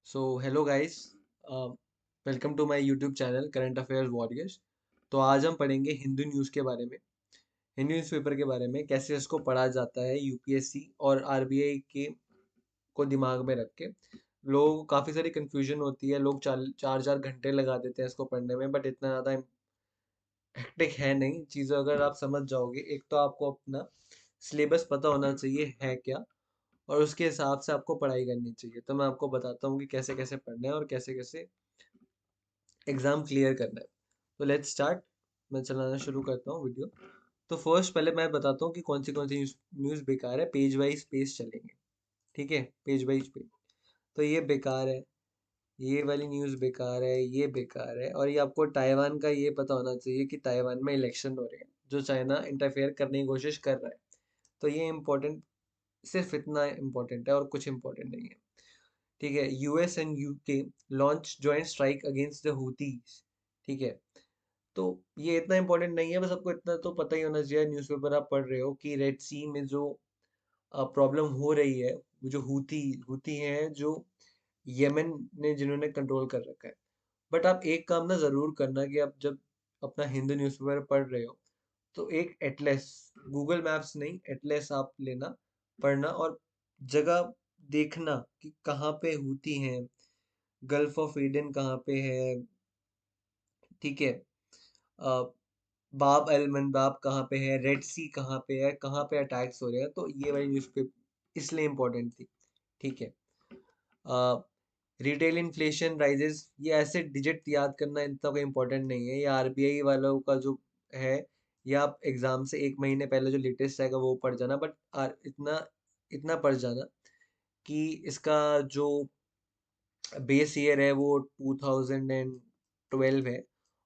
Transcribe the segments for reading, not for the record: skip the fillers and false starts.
So hello guys, welcome to my YouTube channel current affairs warriors. तो आज हम पढ़ेंगे हिंदू न्यूज़ के बारे में, हिंदू न्यूज़पेपर के बारे में, कैसे इसको पढ़ा जाता है यूपीएससी और आरबीआई के को दिमाग में रख के। लोगों को काफ़ी सारी कन्फ्यूजन होती है, लोग चार चार चार घंटे लगा देते हैं इसको पढ़ने में, बट इतना ज़्यादा हेक्टिक है नहीं चीज़ें। अगर आप समझ जाओगे, एक तो आपको अपना सिलेबस पता होना चाहिए है क्या, और उसके हिसाब से आपको पढ़ाई करनी चाहिए। तो मैं आपको बताता हूँ कि कैसे कैसे पढ़ना है और कैसे कैसे एग्जाम क्लियर करना है। तो लेट्स स्टार्ट। मैं चलाना शुरू करता हूँ वीडियो। तो फर्स्ट पहले मैं बताता हूँ कि कौन सी न्यूज़ बेकार है। पेज वाइज पेज चलेंगे, ठीक है, पेज वाइज पेज। तो ये बेकार है, ये वाली न्यूज़ बेकार है, ये बेकार है। और ये आपको ताइवान का ये पता होना चाहिए कि ताइवान में इलेक्शन हो रहे हैं, जो चाइना इंटरफेयर करने की कोशिश कर रहा है। तो ये इम्पोर्टेंट, सिर्फ इतना इम्पोर्टेंट है और कुछ इम्पोर्टेंट नहीं है, ठीक है। US and UK launch joint strike against the हुतीज, ठीक है। तो ये इतना इंपॉर्टेंट नहीं है, बस आपको इतना तो पता ही होना चाहिए, न्यूज़पेपर आप पढ़ रहे हो, कि रेड सी में जो प्रॉब्लम हो रही है, वो जो हुती हुती हैं, जो यमन ने जिन्होंने कंट्रोल कर रखा है। बट आप एक काम ना जरूर करना, कि आप जब अपना हिंदू न्यूज़पेपर पढ़ रहे हो, तो एक एटलस, गूगल मैप्स नहीं, एटलस आप लेना, पढ़ना, और जगह देखना कि कहाँ पे हुती हैं, गल्फ ऑफ एडन कहाँ पे है, ठीक है। अ, बाब अल मंदाब कहाँ पे है, रेड सी कहाँ पे है, कहाँ पे अटैक्स हो रहे हैं। तो ये वाली न्यूज़पेपर इसलिए इम्पोर्टेंट थी, ठीक है। रिटेल इन्फ्लेशन राइजेस, ये ऐसे डिजिट याद करना इतना कोई इम्पोर्टेंट नहीं है। ये आरबीआई वालों का जो है, ये आप एग्जाम से एक महीने पहले जो लेटेस्ट आएगा वो पढ़ जाना। बट इतना इतना पढ़ जाना कि इसका जो बेस ईयर है वो 2012 है,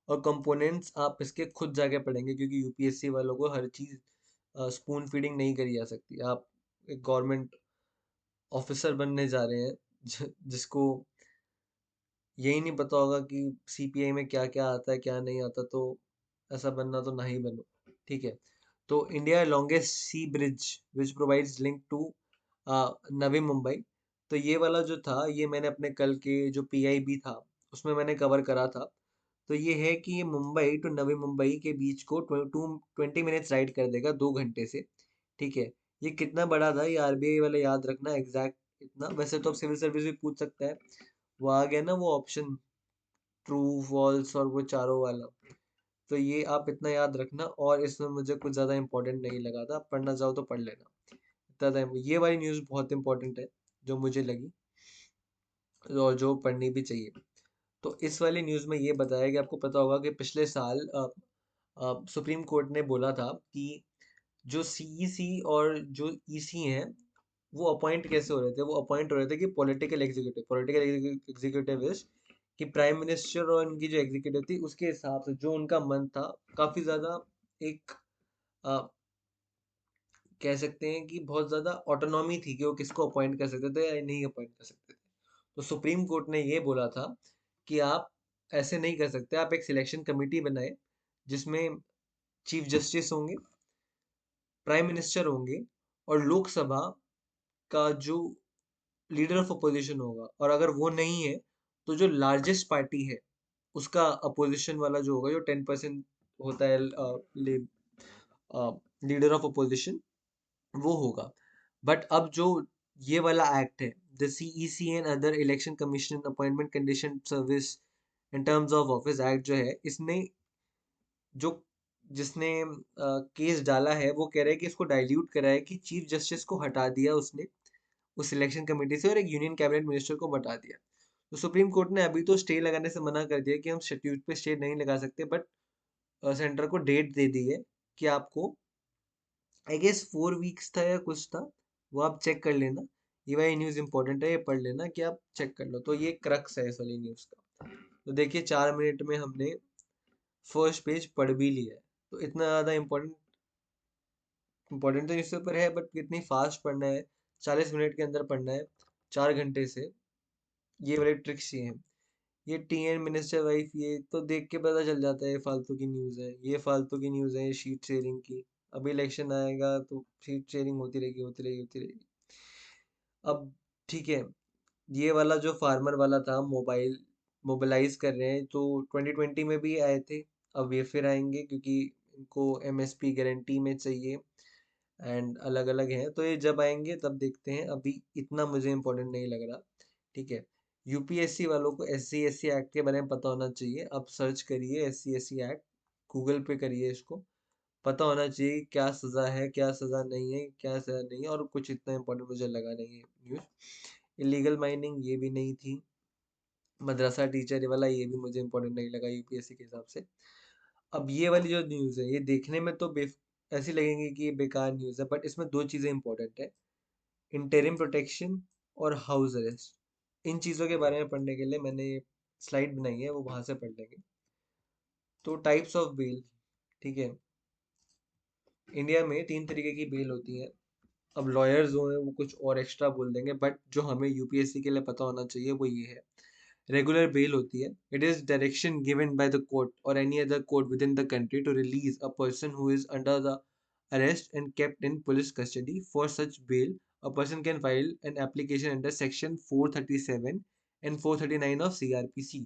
और कंपोनेंट्स आप इसके खुद जाके पढ़ेंगे, क्योंकि यूपीएससी वालों को हर चीज़ स्पून फीडिंग नहीं करी जा सकती। आप एक गवर्नमेंट ऑफिसर बनने जा रहे हैं, जिसको यही नहीं पता होगा कि सीपीआई में क्या क्या आता है क्या नहीं आता, तो ऐसा बनना तो ना ही बनो, ठीक है। तो India longest sea bridge which provides link to Navi Mumbai. तो ये वाला जो था, ये मैंने अपने कल के जो पीआईबी था उसमें मैंने कवर करा था। तो ये है कि ये मुंबई टू नवी मुंबई के बीच को 20 मिनट्स राइड कर देगा 2 घंटे से, ठीक है। ये कितना बड़ा था, ये आरबीआई वाला याद रखना एग्जैक्ट इतना। वैसे तो अब सिविल सर्विस भी पूछ सकता है, वो आ गया ना वो ऑप्शन, ट्रू फॉल्स और वो चारों वाला। तो ये आप इतना याद रखना, और इसमें मुझे कुछ ज़्यादा इंपॉर्टेंट नहीं लगा था, पढ़ना चाहो तो पढ़ लेना। ज़्यादा ये वाली न्यूज़ बहुत इंपॉर्टेंट है जो मुझे लगी, और जो पढ़नी भी चाहिए। तो इस वाली न्यूज़ में ये बताया कि आपको पता होगा कि पिछले साल सुप्रीम कोर्ट ने बोला था कि जो सीईसी और जो ईसी हैं, वो अपॉइंट कैसे हो रहे थे, वो अपॉइंट हो रहे थे कि पॉलिटिकल एग्जीक्यूटिव इज कि प्राइम मिनिस्टर और उनकी जो एग्जीक्यूटिव थी उसके हिसाब से जो उनका मन था, काफी ज्यादा एक कह सकते हैं कि बहुत ज्यादा ऑटोनॉमी थी कि वो किसको अपॉइंट कर सकते थे या नहीं अपॉइंट कर सकते थे। तो सुप्रीम कोर्ट ने ये बोला था कि आप ऐसे नहीं कर सकते, आप एक सिलेक्शन कमेटी बनाए, जिसमें चीफ जस्टिस होंगे, प्राइम मिनिस्टर होंगे, और लोकसभा का जो लीडर ऑफ अपोजिशन होगा। और अगर वो नहीं है, तो जो लार्जेस्ट पार्टी है उसका अपोजिशन वाला जो होगा, जो 10% होता है लीडर ऑफ अपोजिशन, वो होगा। बट अब जो ये वाला एक्ट है, the CEC and other election commission appointment condition service in terms of office act, जो है इसने जो जिसने केस डाला है, वो कह रहा है कि इसको डाइल्यूट करा है, कि चीफ जस्टिस को हटा दिया उसने उस सिलेक्शन कमेटी से, और एक यूनियन कैबिनेट मिनिस्टर को बता दिया। तो सुप्रीम कोर्ट ने अभी तो स्टे लगाने से मना कर दिया कि हम शेड्यूल पे स्टे नहीं लगा सकते, बट सेंटर को डेट दे दी है कि आपको, आई गेस 4 वीक्स था या कुछ था, वो आप चेक कर लेना। ये वाली न्यूज़ इंपॉर्टेंट है, ये पढ़ लेना कि आप चेक कर लो। तो ये क्रक्स है इस वाली न्यूज़ का। तो देखिए, 4 मिनट में हमने फर्स्ट पेज पढ़ भी लिया है। तो इतना ज़्यादा इंपॉर्टेंट तो न्यूज़पेपर है, बट कितनी फास्ट पढ़ना है, 40 मिनट के अंदर पढ़ना है, 4 घंटे से। ये वाले ट्रिक्स ये हैं। ये टीएन मिनिस्टर वाइफ, ये तो देख के पता चल जाता है ये फालतू की न्यूज़ है, ये फालतू की न्यूज़ है, ये शीट शेयरिंग की। अभी इलेक्शन आएगा तो शीट शेयरिंग होती रहेगी, होती रहेगी, होती रहेगी। अब ठीक है, ये वाला जो फार्मर वाला था, मोबिलाइज कर रहे हैं, तो 2020 में भी आए थे, अब ये फिर आएंगे क्योंकि इनको एमएसपी गारंटी में चाहिए एंड अलग अलग हैं, तो ये जब आएंगे तब देखते हैं, अभी इतना मुझे इम्पोर्टेंट नहीं लग रहा। ठीक है। यूपीएससी वालों को SC/SC एक्ट के बारे में पता होना चाहिए, आप सर्च करिए SC/SC एक्ट, गूगल पे करिए, इसको पता होना चाहिए क्या सज़ा है, क्या सज़ा नहीं है, क्या सज़ा नहीं है, और कुछ इतना इम्पोर्टेंट मुझे लगा नहीं है न्यूज़। इलीगल माइनिंग ये भी नहीं थी। मदरसा टीचर वाला ये भी मुझे इम्पोर्टेंट नहीं लगा यूपीएससी के हिसाब से। अब ये वाली जो न्यूज़ है, ये देखने में तो ऐसी लगेंगी कि ये बेकार न्यूज़ है, बट इसमें दो चीज़ें इंपॉर्टेंट है, इंटरिम प्रोटेक्शन और हाउस अरेस्ट। इन चीज़ों के बारे में पढ़ने के लिए मैंने स्लाइड बनाई है, वो वहां से पढ़ लेंगे। तो टाइप्स ऑफ बेल। ठीक है। इंडिया में 3 तरीके की बेल होती है। अब लॉयर्स जो हैं वो कुछ और एक्स्ट्रा बोल देंगे, बट जो हमें यूपीएससी के लिए पता होना चाहिए वो ये है। रेगुलर बेल होती है, it is direction given by the court or any other court within the country to release a person who is under the arrest and kept in police custody. For such bail, a person can file an application under section 437 and 439 of CRPC.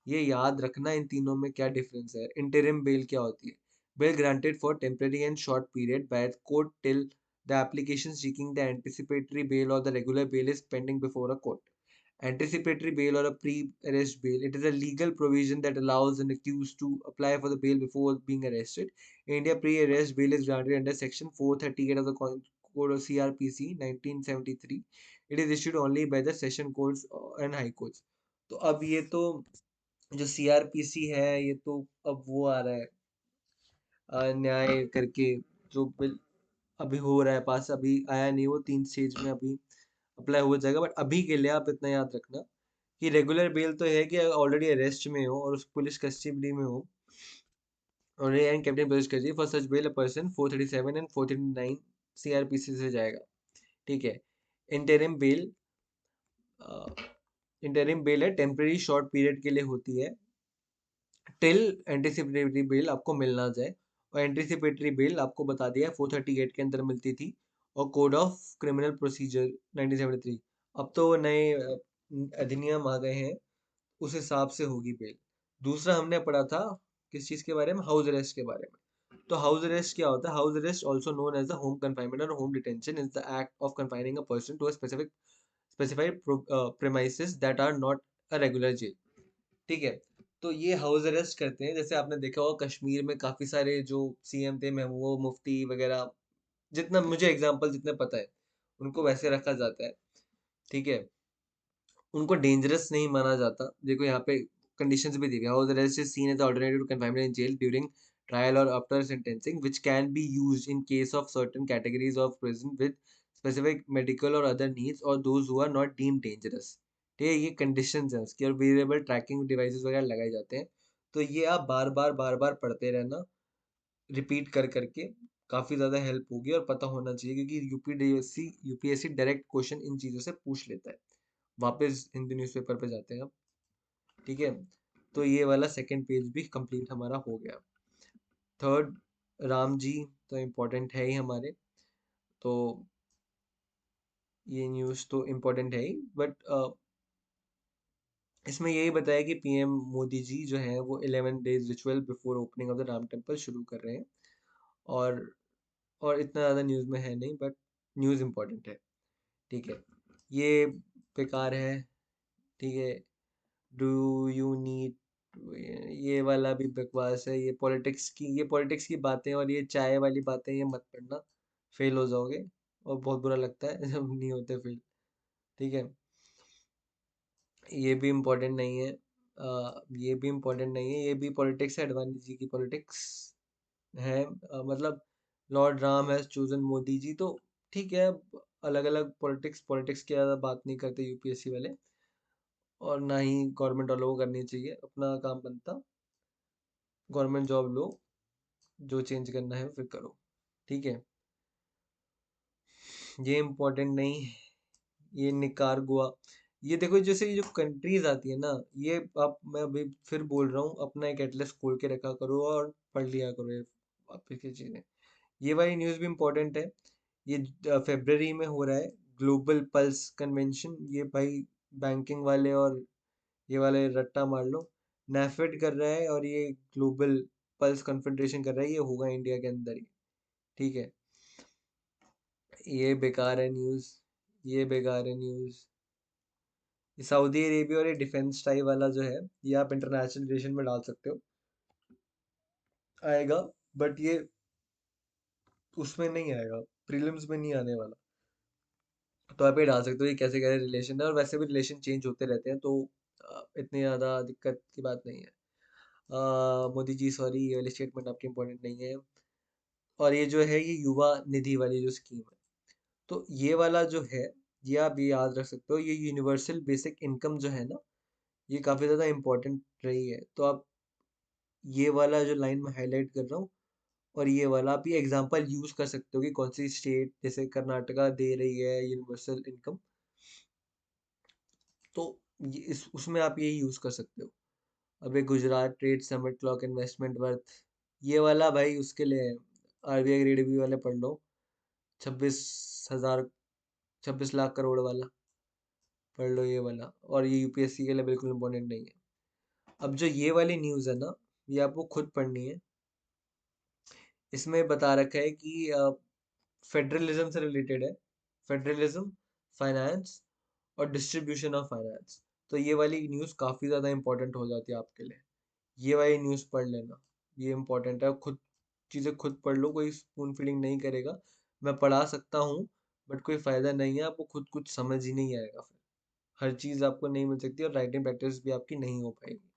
ये याद रखना इन तीनों में क्या difference है। Interim bell क्या होती है? Bell granted for temporary and short period by court till the application seeking the anticipatory bail or the regular bail is pending before a court. Anticipatory bail or a pre-arrest bail, it is a legal provision that allows an accused to apply for the bail before being arrested. In India, pre-arrest bail is granted under section 438 of the code of CRPC 1973. It is issued only by the session courts and high courts. तो अब ये तो जो CRPC है, ये तो अब वो आ रहा है न्याय करके, जो बिल अभी हो रहा है पास, अभी आया नहीं, वो 3 स्टेज में अभी अप्लाई हो जाएगा, बट अभी के लिए आप इतना याद रखना कि रेगुलर बेल तो है कि ऑलरेडी अरेस्ट में हो और उस पुलिस कस्टडी में हो और and captain police custody, for such bail a person 437 and 439 CrPC से जाएगा। ठीक है। इंटरिम बेल, इंटरिम बेल है, टेम्पररी शॉर्ट पीरियड के लिए होती है टिल एंटीसिपेटरी बेल आपको मिल ना जाए। और एंटीसिपेटरी बेल आपको बता दिया 438 के अंदर मिलती थी और कोड ऑफ क्रिमिनल प्रोसीजर 1973। अब तो नए अधिनियम आ गए हैं, उस हिसाब से होगी बेल। दूसरा हमने पढ़ा था किस चीज़ के बारे में? हाउस अरेस्ट के बारे में। तो हाउस अरेस्ट क्या होता है? House arrest also known as the home confinement or home detention is the act of confining a person to a specified premises that are not a regular jail. ठीक है। तो ये हाउस अरेस्ट करते हैं, जैसे आपने देखा होगा कश्मीर में काफी सारे जो सीएम थे, महबूबा मुफ्ती वगैरह, जितना मुझे एग्जांपल जितने पता है, उनको वैसे रखा जाता है। ठीक है। उनको डेंजरस नहीं माना जाता। देखो यहाँ पे कंडीशंस भी दी गई, house arrest is seen as alternative to confinement in jail during trial or after sentencing which can be used in case of certain categories of prison with specific medical or other needs or those who are not deemed dangerous. ठीक है, ये conditions हैं उसकी, और variable trekking devices वगैरह लगाए जाते हैं। तो ये आप बार बार पढ़ते रहना, रिपीट कर करके काफ़ी ज़्यादा हेल्प होगी और पता होना चाहिए, क्योंकि यूपीएससी डायरेक्ट क्वेश्चन इन चीज़ों से पूछ लेता है। वापस हिंदी न्यूज़पेपर पे जाते हैं अब। ठीक है। तो ये वाला सेकंड पेज भी कंप्लीट हमारा हो गया। थर्ड, राम जी तो इम्पोर्टेंट है ही हमारे, तो ये न्यूज़ तो इम्पोर्टेंट है ही, बट इसमें यही बताया कि पीएम मोदी जी जो है वो 11 days ritual before opening of the Ram temple शुरू कर रहे हैं। और और इतना ज़्यादा न्यूज़ में है नहीं, बट न्यूज़ इम्पोर्टेंट है। ठीक है। ये बेकार है। ठीक है। डू यू नीड, ये वाला भी बकवास है। ये पॉलिटिक्स की बातें और ये चाय वाली बातें ये मत पढ़ना, फेल हो जाओगे और बहुत बुरा लगता है जब नहीं होते फेल। ठीक है। ये भी इम्पोर्टेंट नहीं है। ये भी इम्पोर्टेंट नहीं है, ये भी पॉलिटिक्स है, अडवाणी जी की पॉलिटिक्स है। मतलब Lord Ram has chosen Modi ji, तो ठीक है। अलग अलग पॉलिटिक्स पॉलिटिक्स की ज़्यादा बात नहीं करते यूपीएससी वाले, और ना ही गवर्नमेंट वालों को करनी चाहिए, अपना काम बनता, गवर्नमेंट जॉब लो, जो चेंज करना है फिर करो। ठीक है। ये इम्पोर्टेंट नहीं। ये निकारगुआ, ये देखो, जैसे ये जो कंट्रीज आती है ना, ये आप, मैं अभी फिर बोल रहा हूँ, अपना एक एटलस खोल के रखा करो और पढ़ लिया करो ये वापस की चीज़ें। ये वाली न्यूज़ भी इम्पोर्टेंट है। ये फरवरी में हो रहा है ग्लोबल पल्स कन्वेंशन। ये भाई बैंकिंग वाले और ये वाले रट्टा मार लो। नेफेड कर रहा है और ये ग्लोबल पल्स कन्फेडरेशन कर रहा है, ये होगा इंडिया के अंदर ही। ठीक है, ये बेकार है न्यूज़, ये बेकार है न्यूज़। ये सऊदी अरेबिया और ये डिफेंस टाई वाला जो है, ये आप इंटरनेशनल रिलेशन में डाल सकते हो, आएगा। बट ये उसमें नहीं आएगा, प्रीलिम्स में नहीं आने वाला। तो आप ये डाल सकते हो ये कैसे कैसे रिलेशन है, और वैसे भी रिलेशन चेंज होते रहते हैं, तो इतनी ज़्यादा दिक्कत की बात नहीं है। मोदी जी सॉरी, ये वाली स्टेटमेंट आपकी इंपॉर्टेंट नहीं है। और ये जो है ये युवा निधि वाली जो स्कीम है, तो ये वाला जो है, ये आप ये याद रख सकते हो, ये यूनिवर्सल बेसिक इनकम जो है ना, ये काफ़ी ज़्यादा इम्पोर्टेंट रही है। तो आप ये वाला जो लाइन में हाईलाइट कर रहा हूँ, और ये वाला आप ये एग्जांपल यूज़ कर सकते हो कि कौन सी स्टेट जैसे कर्नाटका दे रही है यूनिवर्सल इनकम, तो ये इस उसमें आप ये यूज़ कर सकते हो। अब ये Gujarat trade summit clock investment worth, ये वाला भाई उसके लिए है, आरबीआई ग्रेड बी वाले पढ़ लो, 26,000, 26 लाख करोड़ वाला पढ़ लो ये वाला, और ये यूपीएससी के लिए बिल्कुल इम्पोर्टेंट नहीं है। अब जो ये वाली न्यूज़ है ना, ये आपको खुद पढ़नी है। इसमें बता रखा है कि फेडरलिज्म से रिलेटेड है, फेडरलिज्म, फाइनेंस और डिस्ट्रीब्यूशन ऑफ फाइनेंस। तो ये वाली न्यूज़ काफ़ी ज़्यादा इंपॉर्टेंट हो जाती है आपके लिए, ये वाली न्यूज़ पढ़ लेना, ये इंपॉर्टेंट है। खुद चीज़ें खुद पढ़ लो, कोई स्पून फीडिंग नहीं करेगा। मैं पढ़ा सकता हूँ, बट कोई फ़ायदा नहीं है, आपको खुद कुछ समझ ही नहीं आएगा फिर। हर चीज़ आपको नहीं मिल सकती और राइटिंग प्रैक्टिस भी आपकी नहीं हो पाएगी।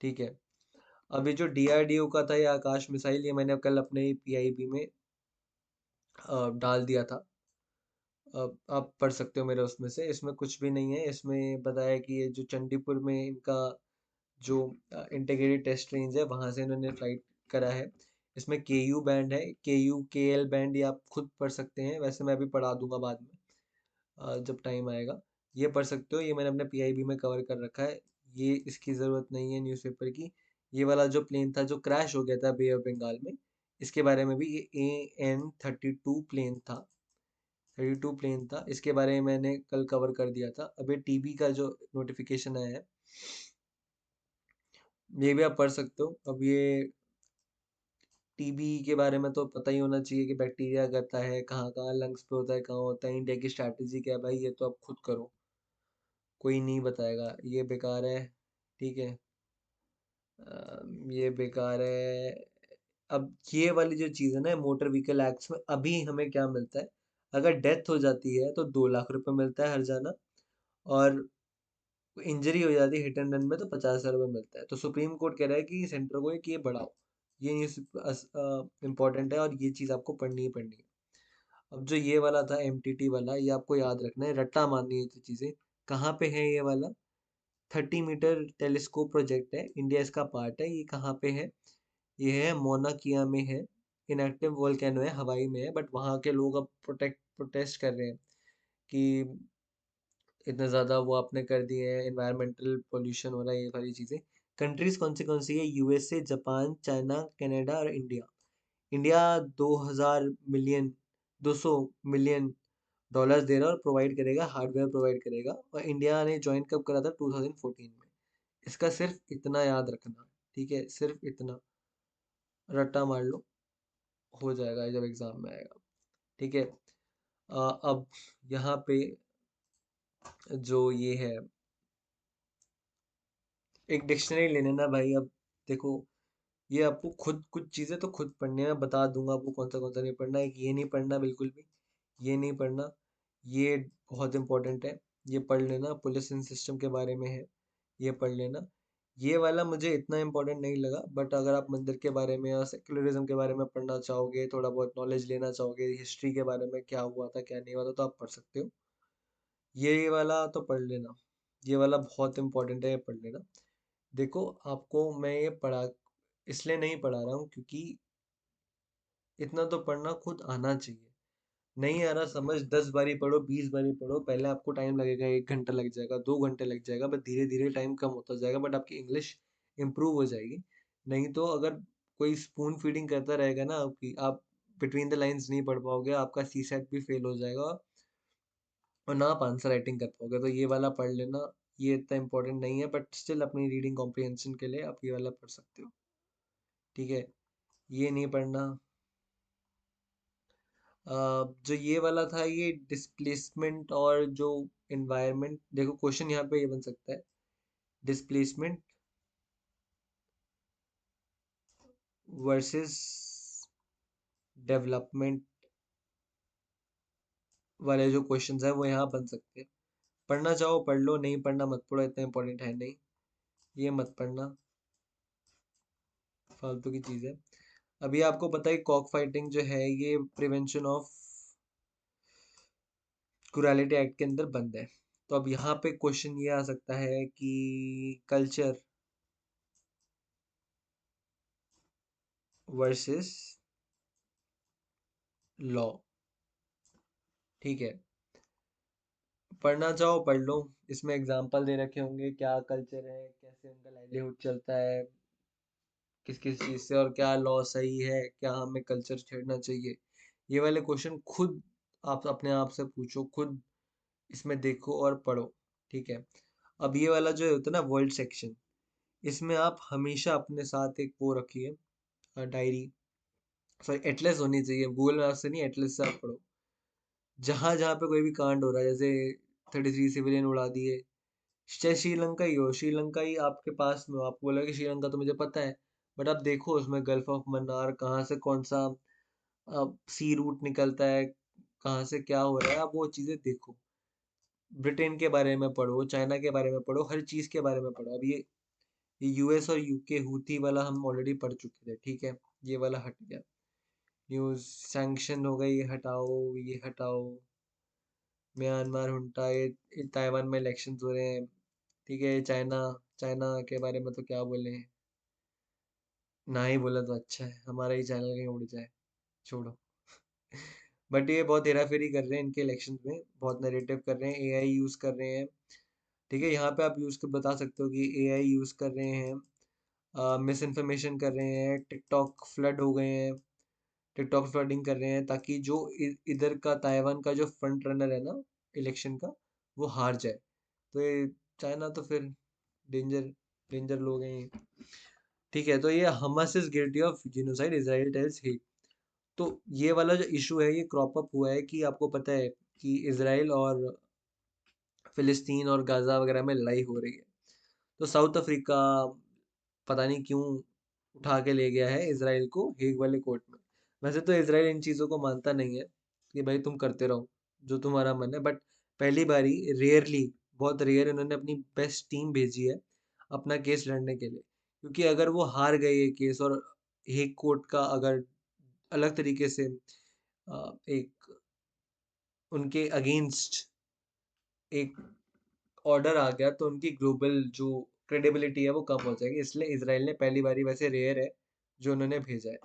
ठीक है, अभी जो डीआरडीओ का था ये आकाश मिसाइल, ये मैंने कल अपने पीआईबी में डाल दिया था। आप पढ़ सकते हो मेरे उसमें से, इसमें कुछ भी नहीं है। इसमें बताया कि ये जो चंडीपुर में इनका जो इंटीग्रेटेड टेस्ट रेंज है, वहाँ से इन्होंने फ्लाइट करा है। इसमें के यू बैंड है, के यू के एल बैंड, ये आप खुद पढ़ सकते हैं, वैसे मैं अभी पढ़ा दूंगा बाद में जब टाइम आएगा। ये पढ़ सकते हो, ये मैंने अपने पीआईबी में कवर कर रखा है, ये इसकी ज़रूरत नहीं है न्यूज़पेपर की। ये वाला जो प्लेन था जो क्रैश हो गया था बे ऑफ बंगाल में, इसके बारे में भी, ये AN-32 प्लेन था, 32 प्लेन था, इसके बारे में मैंने कल कवर कर दिया था। अब ये टीबी का जो नोटिफिकेशन आया है, ये भी आप पढ़ सकते हो। अब ये टीबी के बारे में तो पता ही होना चाहिए कि बैक्टीरिया करता है कहाँ कहाँ, लंग्स पे होता है, कहाँ होता है, इंडिया की स्ट्रैटेजी क्या है भाई, ये तो आप खुद करो, कोई नहीं बताएगा, ये बेकार है। ठीक है, ये बेकार है। अब ये वाली जो चीज़ है ना, मोटर व्हीकल एक्ट्स में अभी हमें क्या मिलता है, अगर डेथ हो जाती है तो 2 लाख रुपए मिलता है हर जाना, और इंजरी हो जाती है हिट एंड रन में तो 50,000 रुपये मिलता है। तो सुप्रीम कोर्ट कह रहा है कि सेंटर को कि ये बढ़ाओ, ये न्यूज़ इम्पोर्टेंट है और ये चीज़ आपको पढ़नी ही पढ़नी है। अब जो ये वाला था एमटीटी वाला, ये आपको याद रखना है, रट्टा मारनी है ये चीज़ें। कहाँ पे है ये वाला, 30 मीटर टेलीस्कोप प्रोजेक्ट है, इंडिया इसका पार्ट है। ये कहाँ पे है, ये है मोना किया में है, इनएक्टिव वोल्केनो है, हवाई में है, बट वहाँ के लोग अब प्रोटेस्ट कर रहे हैं कि इतने ज़्यादा वो आपने कर दिए हैं, इन्वायरमेंटल पोल्यूशन हो रहा है, ये सारी चीज़ें। कंट्रीज कौन सी है, यूएसए, जापान, चाइना, कनाडा और India. India 2000 million, 200 million dollars दे रहा है और प्रोवाइड करेगा, हार्डवेयर प्रोवाइड करेगा। और इंडिया ने ज्वाइन कब करा था, 2014 में। इसका सिर्फ इतना याद रखना, ठीक है, सिर्फ इतना रट्टा मार लो, हो जाएगा जब एग्जाम में आएगा। ठीक है, अब यहाँ पे जो ये है, एक डिक्शनरी ले लेना भाई। अब देखो, ये आपको खुद कुछ चीज़ें तो खुद पढ़नी है, मैं बता दूंगा आपको कौन सा नहीं पढ़ना है। ये नहीं पढ़ना बिल्कुल भी, ये नहीं पढ़ना, ये बहुत इंपॉर्टेंट है, ये पढ़ लेना। पुलिस इन सिस्टम के बारे में है, ये पढ़ लेना। ये वाला मुझे इतना इम्पोर्टेंट नहीं लगा, बट अगर आप मंदिर के बारे में या सेक्युलरिज्म के बारे में पढ़ना चाहोगे, थोड़ा बहुत नॉलेज लेना चाहोगे हिस्ट्री के बारे में, क्या हुआ था क्या नहीं हुआ था, तो आप पढ़ सकते हो। ये वाला तो पढ़ लेना, ये वाला बहुत इंपॉर्टेंट है, ये पढ़ लेना। देखो, आपको मैं ये पढ़ा इसलिए नहीं पढ़ा रहा हूँ क्योंकि इतना तो पढ़ना खुद आना चाहिए। नहीं आ रहा समझ, 10 बारी पढ़ो, 20 बारी पढ़ो, पहले आपको टाइम लगेगा, 1 घंटा लग जाएगा, 2 घंटे लग जाएगा, बट धीरे धीरे टाइम कम होता जाएगा, बट आपकी इंग्लिश इम्प्रूव हो जाएगी। नहीं तो अगर कोई स्पून फीडिंग करता रहेगा ना आपकी, आप बिटवीन द लाइंस नहीं पढ़ पाओगे, आपका सी सेट भी फेल हो जाएगा, और ना आप आंसर राइटिंग कर पाओगे। तो ये वाला पढ़ लेना, ये इतना इम्पोर्टेंट नहीं है, बट स्टिल अपनी रीडिंग कॉम्प्रिहेंशन के लिए आप ये वाला पढ़ सकते हो। ठीक है, ये नहीं पढ़ना। जो ये वाला था, ये डिस्प्लेसमेंट और जो इन्वायरमेंट, देखो क्वेश्चन यहाँ पे ये बन सकता है, डिस्प्लेसमेंट वर्सेस डेवलपमेंट वाले जो क्वेश्चंस है वो यहाँ बन सकते हैं। पढ़ना चाहो पढ़ लो, नहीं पढ़ना मत पढ़ो, इतना इंपॉर्टेंट है नहीं, ये मत पढ़ना, फालतू की चीज़ है। अभी आपको पता है कॉक फाइटिंग जो है ये प्रिवेंशन ऑफ क्रूरैलिटी एक्ट के अंदर बंद है। तो अब यहाँ पे क्वेश्चन ये आ सकता है कि कल्चर वर्सेस लॉ। ठीक है, पढ़ना चाहो पढ़ लो, इसमें एग्जाम्पल दे रखे होंगे क्या कल्चर है, कैसे उनका लाइवलीहुड चलता है, किस किस चीज़ से, और क्या लॉ सही है, क्या हमें कल्चर छेड़ना चाहिए। ये वाले क्वेश्चन खुद आप अपने आप से पूछो, खुद इसमें देखो और पढ़ो। ठीक है, अब ये वाला जो होता है ना वर्ल्ड सेक्शन, इसमें आप हमेशा अपने साथ एक वो रखिए, डायरी, सॉरी एटलस होनी चाहिए, गूगल मैप से नहीं, एटलस से आप पढ़ो। जहाँ जहाँ पे कोई भी कांड हो रहा है, जैसे 33 सिविलियन उड़ा दिए, चाहे श्रीलंका ही हो, श्रीलंका ही आपके पास में हो, आपको बोला कि श्रीलंका तो मुझे पता है, बट आप देखो उसमें गल्फ ऑफ मन्नार कहाँ से कौन सा सी रूट निकलता है, कहाँ से क्या हो रहा है, आप वो चीज़ें देखो। ब्रिटेन के बारे में पढ़ो, चाइना के बारे में पढ़ो, हर चीज़ के बारे में पढ़ो। अब ये यूएस और यूके हूथी वाला हम ऑलरेडी पढ़ चुके थे। ठीक है, ये वाला हट गया। न्यूज़ सैंक्शन हो गई, ये हटाओ, ये हटाओ। म्यांमार हुंटा, ये ताइवान में इलेक्शंस हो रहे हैं। ठीक है, चाइना, चाइना के बारे में तो क्या बोले, ना ही बोला तो अच्छा है, हमारा ही चैनल कहीं उड़ जाए, छोड़ो। बट ये बहुत हेरा फेरी कर रहे हैं इनके इलेक्शन में, बहुत नैरेटिव कर रहे हैं, एआई यूज कर रहे हैं। ठीक है, यहाँ पे आप यूज कर बता सकते हो कि एआई यूज कर रहे हैं, मिस इन्फॉर्मेशन कर रहे हैं, टिकटॉक फ्लड हो गए हैं, टिकटॉक फ्लडिंग कर रहे हैं, ताकि जो इधर का ताइवान का जो फ्रंट रनर है ना इलेक्शन का, वो हार जाए। तो ये चाइना तो फिर डेंजर, डेंजर लोग हैं ये। ठीक है, तो ये Hamas is guilty of genocide, Israel tells ही। तो ये वाला जो इशू है ये क्रॉप अप हुआ है कि आपको पता है कि इसराइल और फिलिस्तीन और गाजा वगैरह में लड़ाई हो रही है। तो साउथ अफ्रीका पता नहीं क्यों उठा के ले गया है इसराइल को हेग वाले कोर्ट में। वैसे तो इसराइल इन चीज़ों को मानता नहीं है कि भाई तुम करते रहो जो तुम्हारा मन है, बट पहली बारी, रेयरली, बहुत रेयर, इन्होंने अपनी बेस्ट टीम भेजी है अपना केस लड़ने के लिए। क्योंकि अगर वो हार गए ये केस, और हेग कोर्ट का अगर अलग तरीके से एक उनके अगेंस्ट एक ऑर्डर आ गया, तो उनकी ग्लोबल जो क्रेडिबिलिटी है वो कम हो जाएगी। इसलिए इसराइल ने पहली बारी, वैसे रेयर है, जो उन्होंने भेजा है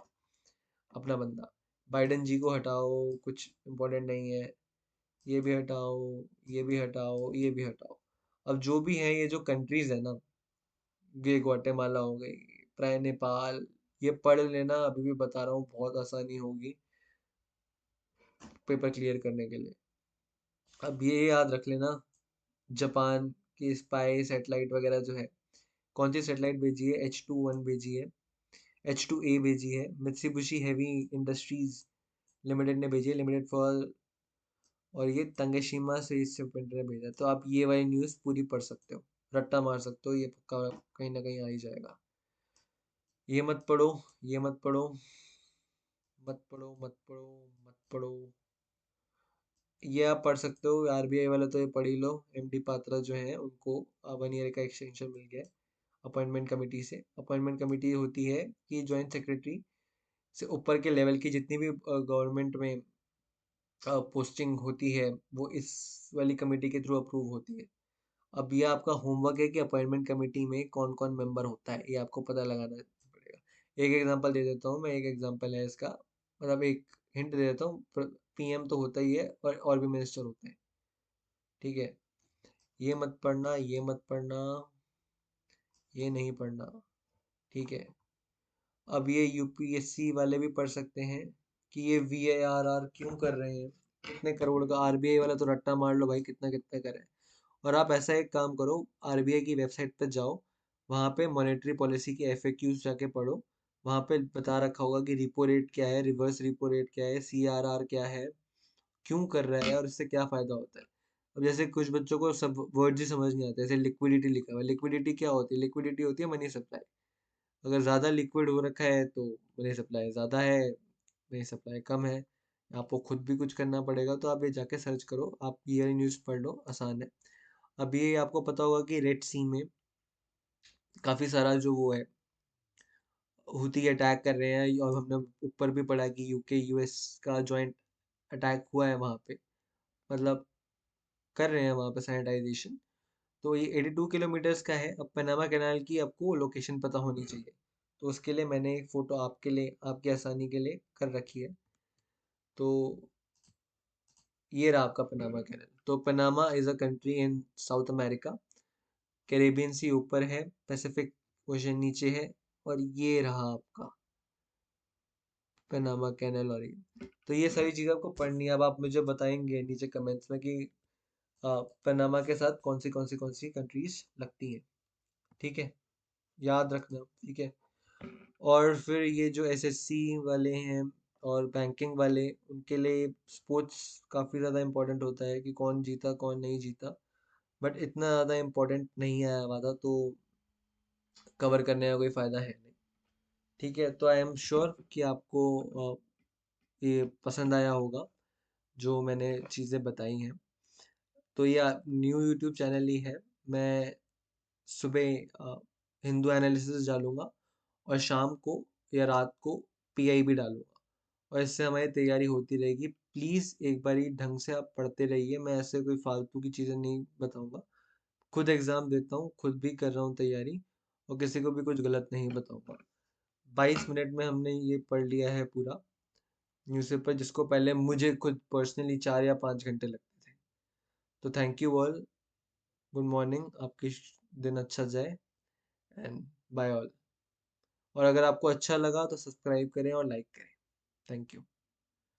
अपना बंदा। बाइडन जी को हटाओ, कुछ इम्पोर्टेंट नहीं है, ये भी हटाओ, ये भी हटाओ, ये भी हटाओ। अब जो भी है ये जो कंट्रीज है ना, ये ग्वाटेमाला हो गई, प्राय नेपाल, ये पढ़ लेना, अभी भी बता रहा हूँ, बहुत आसानी होगी पेपर क्लियर करने के लिए। अब ये याद रख लेना, जापान की स्पाई सैटेलाइट वगैरह जो है, कौन सी सैटेलाइट भेजी है, H21 भेजी है, H2A भेजी है, मित्सुबिशी हेवी इंडस्ट्रीज लिमिटेड ने भेजी है, लिमिटेड फॉर, और ये तंगशीमा से इस शिपमेंट ने भेजा है। तो आप ये वाली न्यूज़ पूरी पढ़ सकते हो, रट्टा मार सकते हो, ये पक्का कहीं ना कहीं आ ही जाएगा। ये मत पढ़ो, ये मत पढ़ो, मत पढ़ो, मत पढ़ो, मत पढ़ो। ये आप पढ़ सकते हो, आरबीआई वाला तो ये पढ़ ही लो, एमडी पात्रा जो है उनको 1 ईयर का एक्सटेंशन मिल गया है अपॉइंटमेंट कमेटी से। अपॉइंटमेंट कमेटी होती है कि जॉइंट सेक्रेटरी से ऊपर के लेवल की जितनी भी गवर्नमेंट में पोस्टिंग होती है, वो इस वाली कमेटी के थ्रू अप्रूव होती है। अब ये आपका होमवर्क है कि अपॉइंटमेंट कमेटी में कौन कौन मेंबर होता है, ये आपको पता लगाना पड़ेगा। एक एग्जांपल दे देता हूँ मैं, एक एग्जांपल है इसका, मतलब एक हिंट दे देता हूँ, पीएम तो होता ही है, और भी मिनिस्टर होते हैं। ठीक है, ये मत पढ़ना, ये मत पढ़ना, ये नहीं पढ़ना। ठीक है, अब ये यूपीएससी वाले भी पढ़ सकते हैं कि ये VARR क्यों कर रहे हैं, कितने करोड़ का, आरबीआई वाला तो रट्टा मार लो भाई, कितना कितना करे। और आप ऐसा एक काम करो, आरबीआई की वेबसाइट पे जाओ, वहाँ पे मॉनेटरी पॉलिसी की एफएक्यूज जाके पढ़ो। वहाँ पे बता रखा होगा कि रिपो रेट क्या है, रिवर्स रिपो रेट क्या है, सीआरआर क्या है, क्यों कर रहा है और इससे क्या फायदा होता है। अब जैसे कुछ बच्चों को सब वर्ड्स ही समझ नहीं आते, जैसे लिक्विडिटी लिखा हुआ है, लिक्विडिटी क्या होती है? लिक्विडिटी होती है मनी सप्लाई। अगर ज़्यादा लिक्विड हो रखा है तो मनी सप्लाई ज़्यादा है, मनी सप्लाई कम है। आपको खुद भी कुछ करना पड़ेगा, तो आप ये जाके सर्च करो, आप ईयर न्यूज़ पढ़ लो, आसान है। अब ये आपको पता होगा कि रेड सी में काफ़ी सारा जो वो है, हुती अटैक कर रहे हैं, और हमने ऊपर भी पढ़ा कि यूके यूएस का जॉइंट अटैक हुआ है वहाँ पे, मतलब कर रहे हैं वहाँ पे सैनिटाइजेशन। तो ये 82 किलोमीटर्स का है। अब पनामा कैनाल की आपको लोकेशन पता होनी चाहिए, तो उसके लिए मैंने एक फ़ोटो आपके लिए, आपकी आसानी के लिए कर रखी है। तो ये रहा आपका पनामा कैनाल। तो Panama is a country in South America. Caribbean sea ऊपर है, पैसिफिक ओशन नीचे है, और ये रहा आपका पनामा कैनाल। और ये तो ये सारी चीज़ें आपको पढ़नी है। अब आप मुझे बताएंगे नीचे कमेंट्स में कि पनामा के साथ कौन सी कंट्रीज लगती हैं, ठीक है? याद रखना, ठीक है? और फिर ये जो एसएससी वाले हैं और बैंकिंग वाले, उनके लिए स्पोर्ट्स काफ़ी ज़्यादा इम्पोर्टेंट होता है कि कौन जीता कौन नहीं जीता, बट इतना ज़्यादा इम्पोर्टेंट नहीं आया हुआ था, तो कवर करने का कोई फ़ायदा है नहीं, ठीक है? तो आई एम श्योर कि आपको ये पसंद आया होगा जो मैंने चीज़ें बताई हैं। तो ये न्यू यूट्यूब चैनल ही है। मैं सुबह हिंदू एनालिसिस डालूंगा, और शाम को या रात को पीआईबी डालूंगा, और इससे हमारी तैयारी होती रहेगी। प्लीज़ एक बारी ढंग से आप पढ़ते रहिए, मैं ऐसे कोई फालतू की चीज़ें नहीं बताऊंगा। खुद एग्ज़ाम देता हूँ, खुद भी कर रहा हूँ तैयारी, और किसी को भी कुछ गलत नहीं बताऊंगा। 22 मिनट में हमने ये पढ़ लिया है पूरा न्यूज़पेपर, जिसको पहले मुझे खुद पर्सनली 4 या 5 घंटे लगते थे। तो thank you all, good morning, आपकी दिन अच्छा जाए, एंड बाय ऑल। और अगर आपको अच्छा लगा तो सब्सक्राइब करें और लाइक करें। Thank you.